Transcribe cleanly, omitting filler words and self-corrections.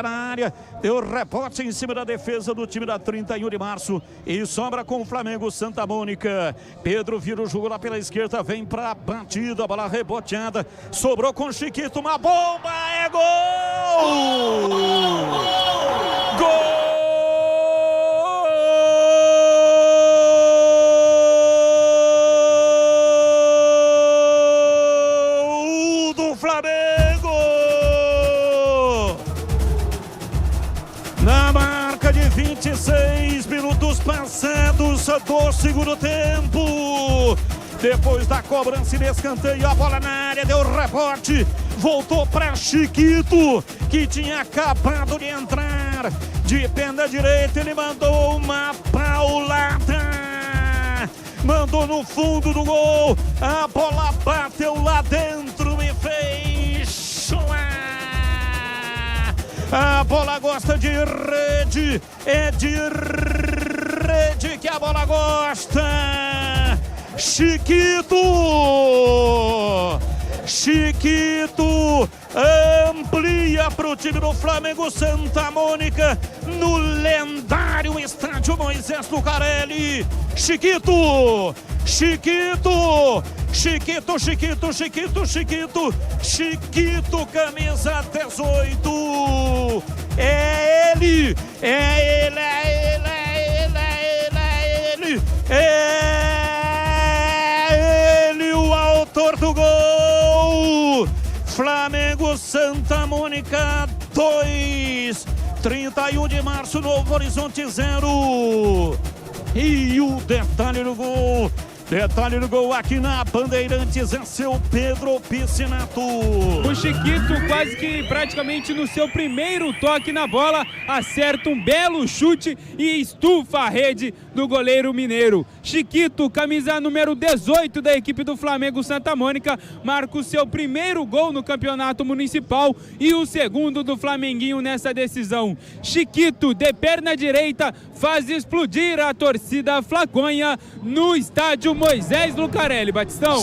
bola na área, deu rebote em cima da defesa do time da 31 de março e sobra com o Flamengo Santa Mônica. Pedro vira o jogo lá pela esquerda, vem pra batida, bola reboteada, sobrou com o Chiquito, uma bomba, é gol! Gol! Flamengo! Na marca de 26 minutos passados do segundo tempo. Depois da cobrança e escanteio, a bola na área, deu rebote, voltou para Chiquito, que tinha acabado de entrar. De perna direita, ele mandou uma paulada. Mandou no fundo do gol, a bola bateu lá dentro e fez chorar. A bola gosta de rede, é de rede que a bola gosta. Chiquito! Chiquito amplia para o time do Flamengo Santa Mônica no lendário estádio Moisés Lucarelli. Chiquito! Chiquito! Chiquito, Chiquito, Chiquito, Chiquito, Chiquito, camisa 18. É ele! É ele! É ele! É ele! É ele! É ele o autor do gol! Flamengo Santa Mônica 2, 31 de março, Novo Horizonte 0. E o detalhe do gol. Detalhe do gol aqui na Bandeirantes é seu Pedro Piscinato. O Chiquito quase que praticamente no seu primeiro toque na bola acerta um belo chute e estufa a rede do goleiro mineiro. Chiquito, camisa número 18 da equipe do Flamengo Santa Mônica, marca o seu primeiro gol no campeonato municipal e o segundo do Flamenguinho nessa decisão. Chiquito, de perna direita, faz explodir a torcida flaconha no estádio Moisés Lucarelli. Batistão.